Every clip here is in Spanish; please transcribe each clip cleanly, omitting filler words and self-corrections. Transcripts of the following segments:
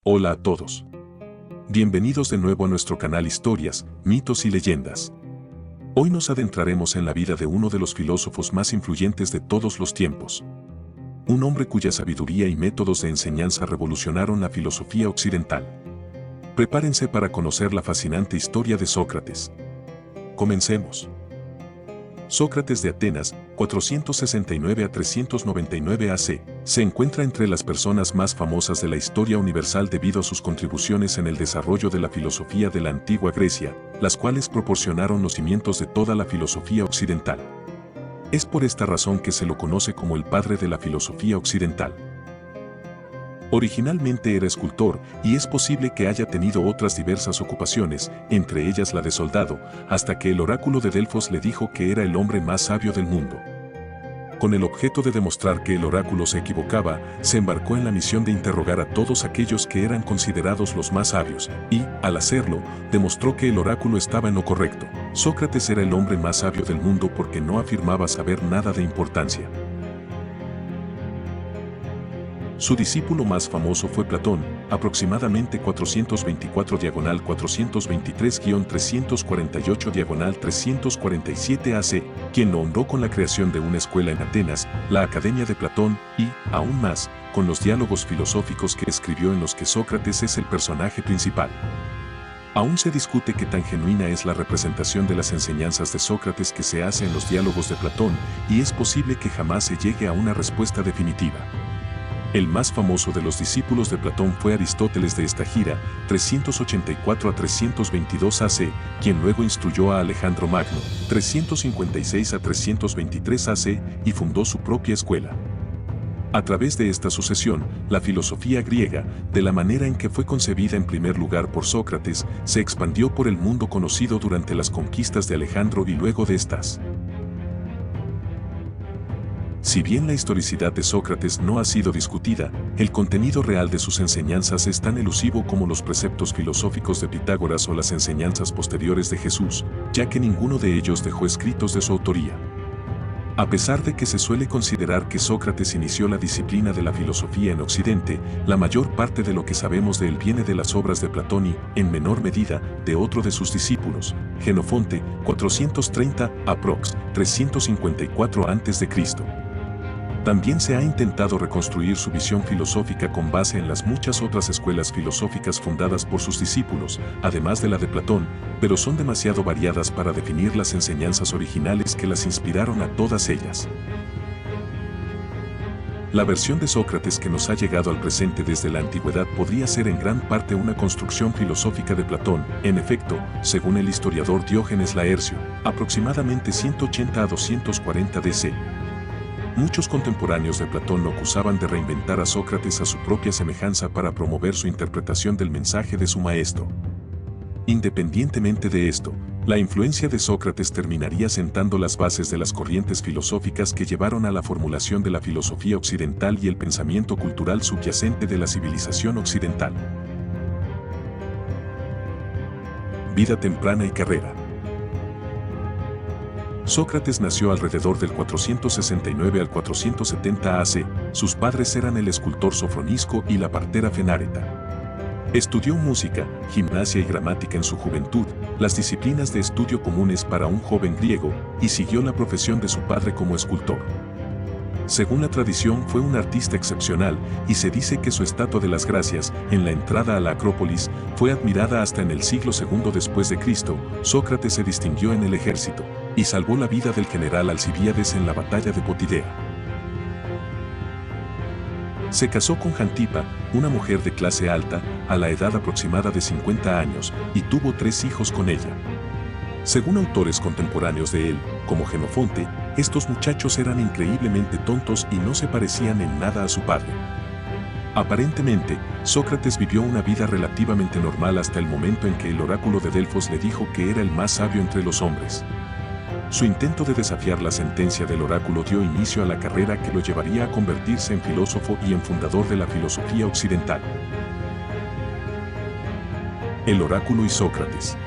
Hola a todos. Bienvenidos de nuevo a nuestro canal Historias, Mitos y Leyendas. Hoy nos adentraremos en la vida de uno de los filósofos más influyentes de todos los tiempos. Un hombre cuya sabiduría y métodos de enseñanza revolucionaron la filosofía occidental. Prepárense para conocer la fascinante historia de Sócrates. Comencemos. Sócrates de Atenas, 469 a 399 AC, se encuentra entre las personas más famosas de la historia universal debido a sus contribuciones en el desarrollo de la filosofía de la antigua Grecia, las cuales proporcionaron los cimientos de toda la filosofía occidental. Es por esta razón que se lo conoce como el padre de la filosofía occidental. Originalmente era escultor, y es posible que haya tenido otras diversas ocupaciones, entre ellas la de soldado, hasta que el oráculo de Delfos le dijo que era el hombre más sabio del mundo. Con el objeto de demostrar que el oráculo se equivocaba, se embarcó en la misión de interrogar a todos aquellos que eran considerados los más sabios, y, al hacerlo, demostró que el oráculo estaba en lo correcto. Sócrates era el hombre más sabio del mundo porque no afirmaba saber nada de importancia. Su discípulo más famoso fue Platón, aproximadamente 424-423-348-347 AC, quien lo honró con la creación de una escuela en Atenas, la Academia de Platón, y, aún más, con los diálogos filosóficos que escribió en los que Sócrates es el personaje principal. Aún se discute qué tan genuina es la representación de las enseñanzas de Sócrates que se hace en los diálogos de Platón, y es posible que jamás se llegue a una respuesta definitiva. El más famoso de los discípulos de Platón fue Aristóteles de Estagira, 384 a 322 AC, quien luego instruyó a Alejandro Magno, 356 a 323 AC, y fundó su propia escuela. A través de esta sucesión, la filosofía griega, de la manera en que fue concebida en primer lugar por Sócrates, se expandió por el mundo conocido durante las conquistas de Alejandro y luego de estas. Si bien la historicidad de Sócrates no ha sido discutida, el contenido real de sus enseñanzas es tan elusivo como los preceptos filosóficos de Pitágoras o las enseñanzas posteriores de Jesús, ya que ninguno de ellos dejó escritos de su autoría. A pesar de que se suele considerar que Sócrates inició la disciplina de la filosofía en Occidente, la mayor parte de lo que sabemos de él viene de las obras de Platón y, en menor medida, de otro de sus discípulos, Jenofonte, 430 aprox. 354 a.C. También se ha intentado reconstruir su visión filosófica con base en las muchas otras escuelas filosóficas fundadas por sus discípulos, además de la de Platón, pero son demasiado variadas para definir las enseñanzas originales que las inspiraron a todas ellas. La versión de Sócrates que nos ha llegado al presente desde la antigüedad podría ser en gran parte una construcción filosófica de Platón. En efecto, según el historiador Diógenes Laercio, aproximadamente 180 a 240 DC, muchos contemporáneos de Platón lo acusaban de reinventar a Sócrates a su propia semejanza para promover su interpretación del mensaje de su maestro. Independientemente de esto, la influencia de Sócrates terminaría sentando las bases de las corrientes filosóficas que llevaron a la formulación de la filosofía occidental y el pensamiento cultural subyacente de la civilización occidental. Vida temprana y carrera. Sócrates nació alrededor del 469 al 470 AC, sus padres eran el escultor Sofronisco y la partera Fenáreta. Estudió música, gimnasia y gramática en su juventud, las disciplinas de estudio comunes para un joven griego, y siguió la profesión de su padre como escultor. Según la tradición fue un artista excepcional, y se dice que su estatua de las Gracias, en la entrada a la Acrópolis, fue admirada hasta en el siglo II después de Cristo. Sócrates se distinguió en el ejército, y salvó la vida del general Alcibíades en la batalla de Potidea. Se casó con Jantipa, una mujer de clase alta, a la edad aproximada de 50 años, y tuvo 3 hijos con ella. Según autores contemporáneos de él, como Jenofonte, estos muchachos eran increíblemente tontos y no se parecían en nada a su padre. Aparentemente, Sócrates vivió una vida relativamente normal hasta el momento en que el oráculo de Delfos le dijo que era el más sabio entre los hombres. Su intento de desafiar la sentencia del oráculo dio inicio a la carrera que lo llevaría a convertirse en filósofo y en fundador de la filosofía occidental. El oráculo y Sócrates.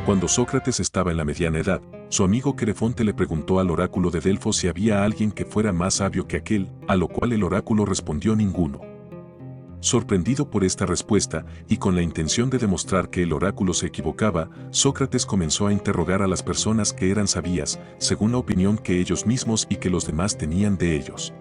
Cuando Sócrates estaba en la mediana edad, su amigo Querefonte le preguntó al oráculo de Delfos si había alguien que fuera más sabio que aquel, a lo cual el oráculo respondió ninguno. Sorprendido por esta respuesta, y con la intención de demostrar que el oráculo se equivocaba, Sócrates comenzó a interrogar a las personas que eran sabias, según la opinión que ellos mismos y que los demás tenían de ellos.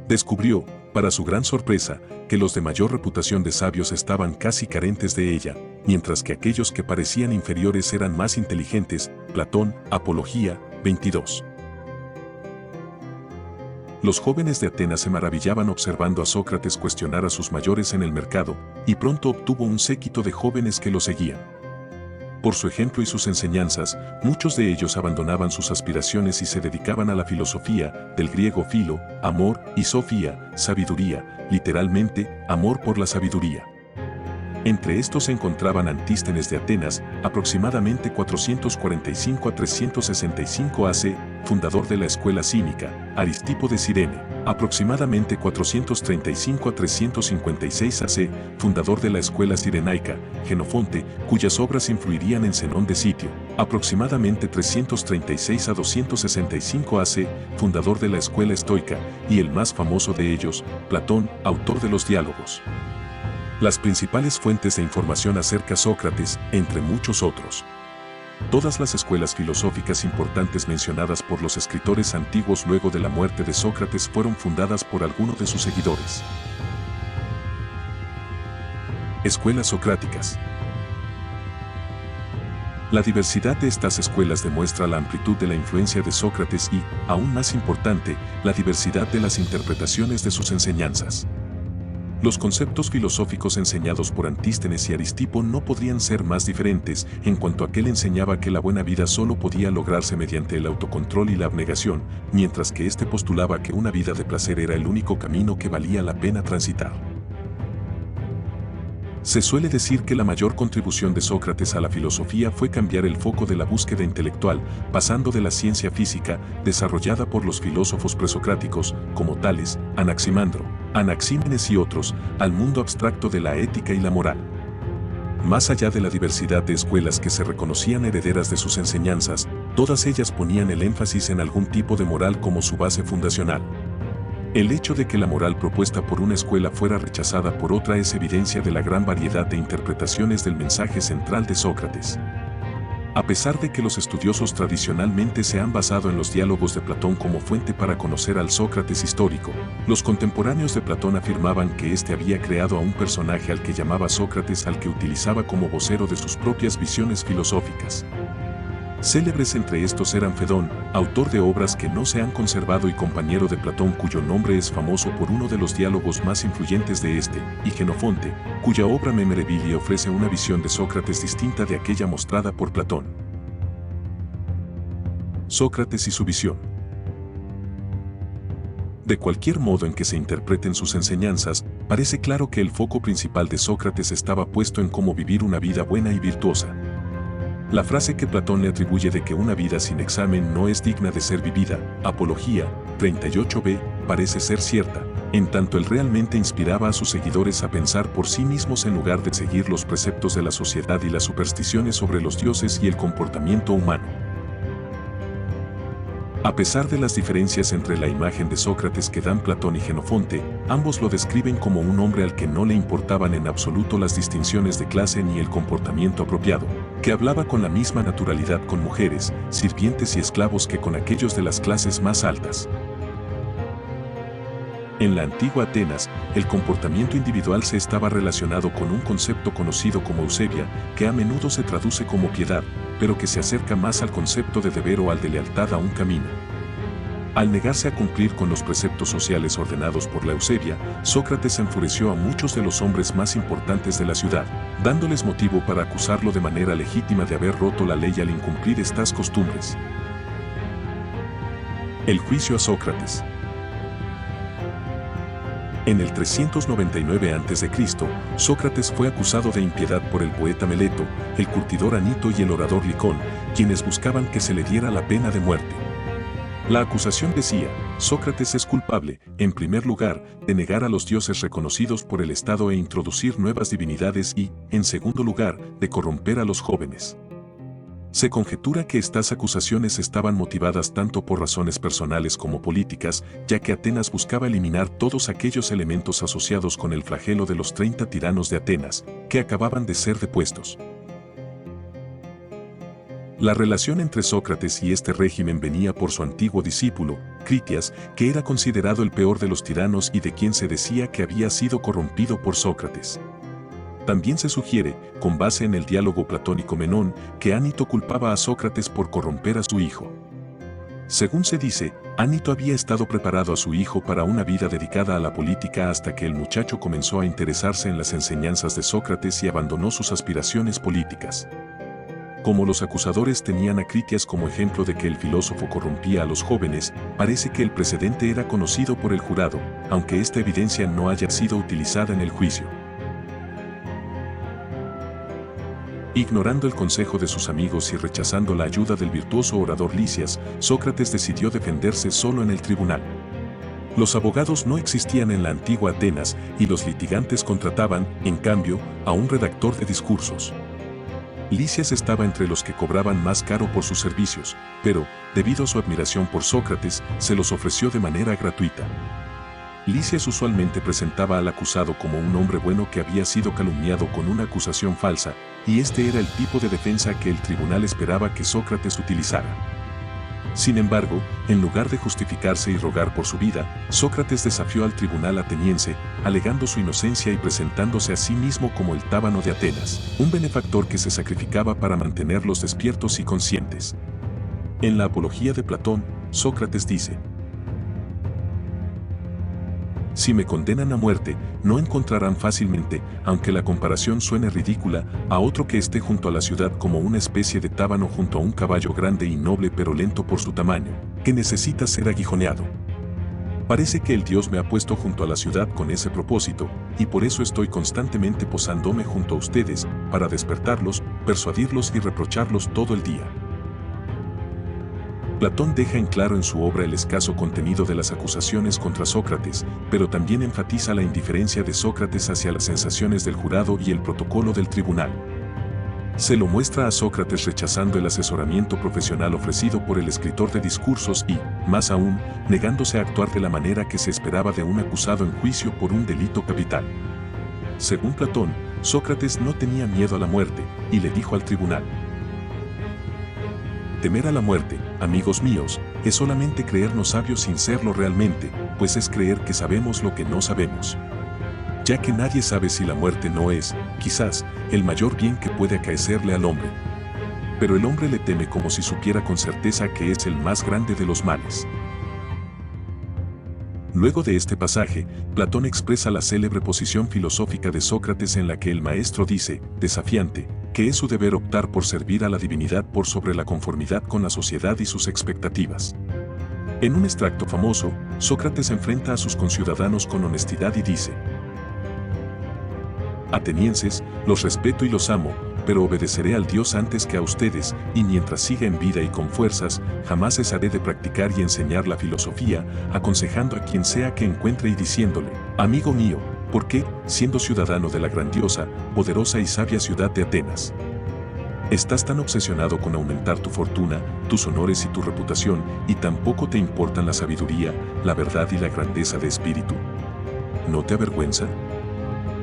Descubrió, para su gran sorpresa, que los de mayor reputación de sabios estaban casi carentes de ella, mientras que aquellos que parecían inferiores eran más inteligentes. Platón, Apología, 22. Los jóvenes de Atenas se maravillaban observando a Sócrates cuestionar a sus mayores en el mercado, y pronto obtuvo un séquito de jóvenes que lo seguían. Por su ejemplo y sus enseñanzas, muchos de ellos abandonaban sus aspiraciones y se dedicaban a la filosofía, del griego filo, amor, y sofía, sabiduría, literalmente, amor por la sabiduría. Entre estos se encontraban Antístenes de Atenas, aproximadamente 445 a 365 AC, fundador de la escuela cínica; Aristipo de Cirene, aproximadamente 435 a 356 AC, fundador de la escuela cirenaica; Jenofonte, cuyas obras influirían en Zenón de Sitio, aproximadamente 336 a 265 AC, fundador de la escuela estoica; y el más famoso de ellos, Platón, autor de los Diálogos. Las principales fuentes de información acerca de Sócrates, entre muchos otros. Todas las escuelas filosóficas importantes mencionadas por los escritores antiguos luego de la muerte de Sócrates fueron fundadas por alguno de sus seguidores. Escuelas socráticas. La diversidad de estas escuelas demuestra la amplitud de la influencia de Sócrates y, aún más importante, la diversidad de las interpretaciones de sus enseñanzas. Los conceptos filosóficos enseñados por Antístenes y Aristipo no podrían ser más diferentes, en cuanto aquel enseñaba que la buena vida solo podía lograrse mediante el autocontrol y la abnegación, mientras que éste postulaba que una vida de placer era el único camino que valía la pena transitar. Se suele decir que la mayor contribución de Sócrates a la filosofía fue cambiar el foco de la búsqueda intelectual, pasando de la ciencia física, desarrollada por los filósofos presocráticos, como Tales, Anaximandro, Anaxímenes y otros, al mundo abstracto de la ética y la moral. Más allá de la diversidad de escuelas que se reconocían herederas de sus enseñanzas, todas ellas ponían el énfasis en algún tipo de moral como su base fundacional. El hecho de que la moral propuesta por una escuela fuera rechazada por otra es evidencia de la gran variedad de interpretaciones del mensaje central de Sócrates. A pesar de que los estudiosos tradicionalmente se han basado en los diálogos de Platón como fuente para conocer al Sócrates histórico, los contemporáneos de Platón afirmaban que éste había creado a un personaje al que llamaba Sócrates, al que utilizaba como vocero de sus propias visiones filosóficas. Célebres entre estos eran Fedón, autor de obras que no se han conservado y compañero de Platón, cuyo nombre es famoso por uno de los diálogos más influyentes de este, y Jenofonte, cuya obra Memerebilia ofrece una visión de Sócrates distinta de aquella mostrada por Platón. Sócrates y su visión. De cualquier modo en que se interpreten sus enseñanzas, parece claro que el foco principal de Sócrates estaba puesto en cómo vivir una vida buena y virtuosa. La frase que Platón le atribuye de que una vida sin examen no es digna de ser vivida, Apología, 38b, parece ser cierta, en tanto él realmente inspiraba a sus seguidores a pensar por sí mismos en lugar de seguir los preceptos de la sociedad y las supersticiones sobre los dioses y el comportamiento humano. A pesar de las diferencias entre la imagen de Sócrates que dan Platón y Jenofonte, ambos lo describen como un hombre al que no le importaban en absoluto las distinciones de clase ni el comportamiento apropiado, que hablaba con la misma naturalidad con mujeres, sirvientes y esclavos que con aquellos de las clases más altas. En la antigua Atenas, el comportamiento individual se estaba relacionado con un concepto conocido como eusebia, que a menudo se traduce como piedad, pero que se acerca más al concepto de deber o al de lealtad a un camino. Al negarse a cumplir con los preceptos sociales ordenados por la eusebia, Sócrates enfureció a muchos de los hombres más importantes de la ciudad, dándoles motivo para acusarlo de manera legítima de haber roto la ley al incumplir estas costumbres. El juicio a Sócrates. En el 399 a.C., Sócrates fue acusado de impiedad por el poeta Meleto, el curtidor Anito y el orador Licón, quienes buscaban que se le diera la pena de muerte. La acusación decía: Sócrates es culpable, en primer lugar, de negar a los dioses reconocidos por el Estado e introducir nuevas divinidades y, en segundo lugar, de corromper a los jóvenes. Se conjetura que estas acusaciones estaban motivadas tanto por razones personales como políticas, ya que Atenas buscaba eliminar todos aquellos elementos asociados con el flagelo de los 30 tiranos de Atenas, que acababan de ser depuestos. La relación entre Sócrates y este régimen venía por su antiguo discípulo, Critias, que era considerado el peor de los tiranos y de quien se decía que había sido corrompido por Sócrates. También se sugiere, con base en el diálogo platónico Menón, que Ánito culpaba a Sócrates por corromper a su hijo. Según se dice, Ánito había estado preparado a su hijo para una vida dedicada a la política hasta que el muchacho comenzó a interesarse en las enseñanzas de Sócrates y abandonó sus aspiraciones políticas. Como los acusadores tenían a Critias como ejemplo de que el filósofo corrompía a los jóvenes, parece que el precedente era conocido por el jurado, aunque esta evidencia no haya sido utilizada en el juicio. Ignorando el consejo de sus amigos y rechazando la ayuda del virtuoso orador Lisias, Sócrates decidió defenderse solo en el tribunal. Los abogados no existían en la antigua Atenas y los litigantes contrataban, en cambio, a un redactor de discursos. Lisias estaba entre los que cobraban más caro por sus servicios, pero, debido a su admiración por Sócrates, se los ofreció de manera gratuita. Lisias usualmente presentaba al acusado como un hombre bueno que había sido calumniado con una acusación falsa, y este era el tipo de defensa que el tribunal esperaba que Sócrates utilizara. Sin embargo, en lugar de justificarse y rogar por su vida, Sócrates desafió al tribunal ateniense, alegando su inocencia y presentándose a sí mismo como el Tábano de Atenas, un benefactor que se sacrificaba para mantenerlos despiertos y conscientes. En la Apología de Platón, Sócrates dice: si me condenan a muerte, no encontrarán fácilmente, aunque la comparación suene ridícula, a otro que esté junto a la ciudad como una especie de tábano junto a un caballo grande y noble pero lento por su tamaño, que necesita ser aguijoneado. Parece que el Dios me ha puesto junto a la ciudad con ese propósito, y por eso estoy constantemente posándome junto a ustedes, para despertarlos, persuadirlos y reprocharlos todo el día. Platón deja en claro en su obra el escaso contenido de las acusaciones contra Sócrates, pero también enfatiza la indiferencia de Sócrates hacia las sensaciones del jurado y el protocolo del tribunal. Se lo muestra a Sócrates rechazando el asesoramiento profesional ofrecido por el escritor de discursos y, más aún, negándose a actuar de la manera que se esperaba de un acusado en juicio por un delito capital. Según Platón, Sócrates no tenía miedo a la muerte, y le dijo al tribunal: temer a la muerte, amigos míos, es solamente creernos sabios sin serlo realmente, pues es creer que sabemos lo que no sabemos. Ya que nadie sabe si la muerte no es, quizás, el mayor bien que puede acaecerle al hombre. Pero el hombre le teme como si supiera con certeza que es el más grande de los males. Luego de este pasaje, Platón expresa la célebre posición filosófica de Sócrates en la que el maestro dice, desafiante, que es su deber optar por servir a la divinidad por sobre la conformidad con la sociedad y sus expectativas. En un extracto famoso, Sócrates enfrenta a sus conciudadanos con honestidad y dice: atenienses, los respeto y los amo, pero obedeceré al Dios antes que a ustedes, y mientras siga en vida y con fuerzas, jamás cesaré de practicar y enseñar la filosofía, aconsejando a quien sea que encuentre y diciéndole: amigo mío, ¿por qué, siendo ciudadano de la grandiosa, poderosa y sabia ciudad de Atenas, estás tan obsesionado con aumentar tu fortuna, tus honores y tu reputación, y tampoco te importan la sabiduría, la verdad y la grandeza de espíritu? ¿No te avergüenza?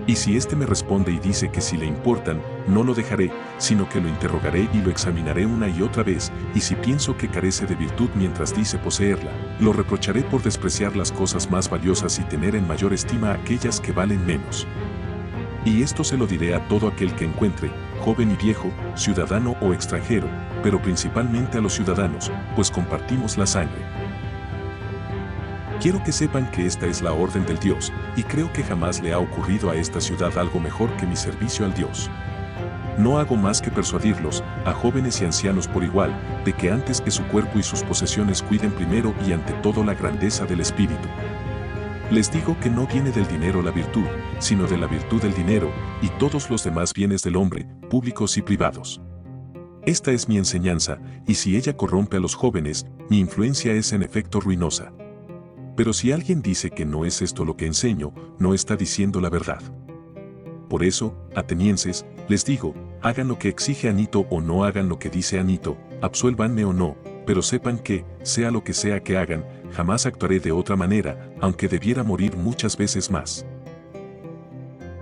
Y si éste me responde y dice que si le importan, no lo dejaré, sino que lo interrogaré y lo examinaré una y otra vez, y si pienso que carece de virtud mientras dice poseerla, lo reprocharé por despreciar las cosas más valiosas y tener en mayor estima aquellas que valen menos. Y esto se lo diré a todo aquel que encuentre, joven y viejo, ciudadano o extranjero, pero principalmente a los ciudadanos, pues compartimos la sangre. Quiero que sepan que esta es la orden del Dios, y creo que jamás le ha ocurrido a esta ciudad algo mejor que mi servicio al Dios. No hago más que persuadirlos, a jóvenes y ancianos por igual, de que antes que su cuerpo y sus posesiones cuiden primero y ante todo la grandeza del espíritu. Les digo que no viene del dinero la virtud, sino de la virtud del dinero, y todos los demás bienes del hombre, públicos y privados. Esta es mi enseñanza, y si ella corrompe a los jóvenes, mi influencia es en efecto ruinosa. Pero si alguien dice que no es esto lo que enseño, no está diciendo la verdad. Por eso, atenienses, les digo, hagan lo que exige Anito o no hagan lo que dice Anito, absuélvanme o no, pero sepan que, sea lo que sea que hagan, jamás actuaré de otra manera, aunque debiera morir muchas veces más.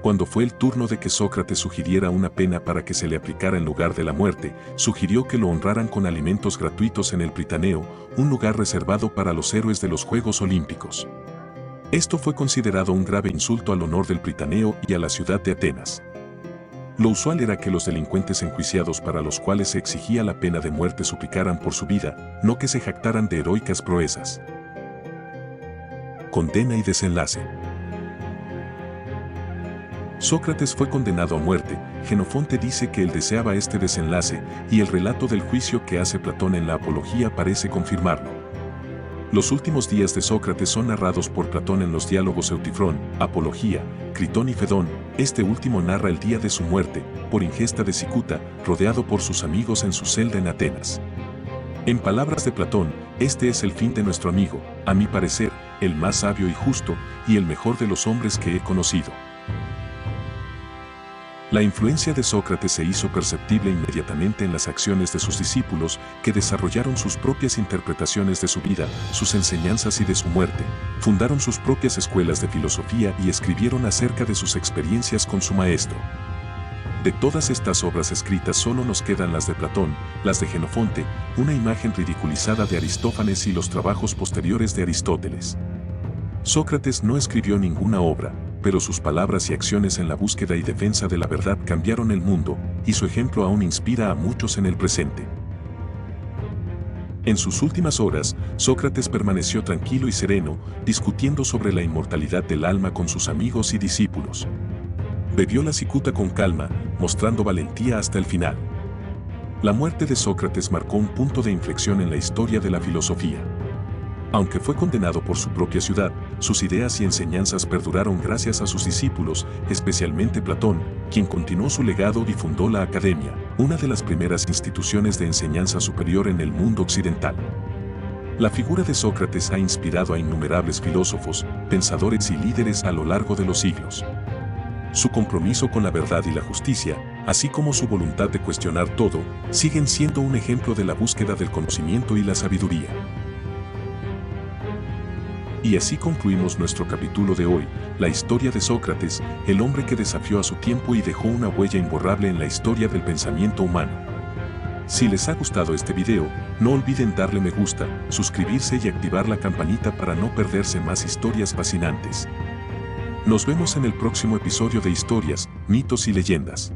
Cuando fue el turno de que Sócrates sugiriera una pena para que se le aplicara en lugar de la muerte, sugirió que lo honraran con alimentos gratuitos en el Pritaneo, un lugar reservado para los héroes de los Juegos Olímpicos. Esto fue considerado un grave insulto al honor del Pritaneo y a la ciudad de Atenas. Lo usual era que los delincuentes enjuiciados para los cuales se exigía la pena de muerte suplicaran por su vida, no que se jactaran de heroicas proezas. Condena y desenlace. Sócrates fue condenado a muerte. Jenofonte dice que él deseaba este desenlace, y el relato del juicio que hace Platón en la Apología parece confirmarlo. Los últimos días de Sócrates son narrados por Platón en los diálogos Eutifrón, Apología, Critón y Fedón. Este último narra el día de su muerte, por ingesta de cicuta, rodeado por sus amigos en su celda en Atenas. En palabras de Platón, este es el fin de nuestro amigo, a mi parecer, el más sabio y justo, y el mejor de los hombres que he conocido. La influencia de Sócrates se hizo perceptible inmediatamente en las acciones de sus discípulos, que desarrollaron sus propias interpretaciones de su vida, sus enseñanzas y de su muerte, fundaron sus propias escuelas de filosofía y escribieron acerca de sus experiencias con su maestro. De todas estas obras escritas solo nos quedan las de Platón, las de Jenofonte, una imagen ridiculizada de Aristófanes y los trabajos posteriores de Aristóteles. Sócrates no escribió ninguna obra, pero sus palabras y acciones en la búsqueda y defensa de la verdad cambiaron el mundo, y su ejemplo aún inspira a muchos en el presente. En sus últimas horas, Sócrates permaneció tranquilo y sereno, discutiendo sobre la inmortalidad del alma con sus amigos y discípulos. Bebió la cicuta con calma, mostrando valentía hasta el final. La muerte de Sócrates marcó un punto de inflexión en la historia de la filosofía. Aunque fue condenado por su propia ciudad, sus ideas y enseñanzas perduraron gracias a sus discípulos, especialmente Platón, quien continuó su legado y fundó la Academia, una de las primeras instituciones de enseñanza superior en el mundo occidental. La figura de Sócrates ha inspirado a innumerables filósofos, pensadores y líderes a lo largo de los siglos. Su compromiso con la verdad y la justicia, así como su voluntad de cuestionar todo, siguen siendo un ejemplo de la búsqueda del conocimiento y la sabiduría. Y así concluimos nuestro capítulo de hoy, la historia de Sócrates, el hombre que desafió a su tiempo y dejó una huella imborrable en la historia del pensamiento humano. Si les ha gustado este video, no olviden darle me gusta, suscribirse y activar la campanita para no perderse más historias fascinantes. Nos vemos en el próximo episodio de Historias, Mitos y Leyendas.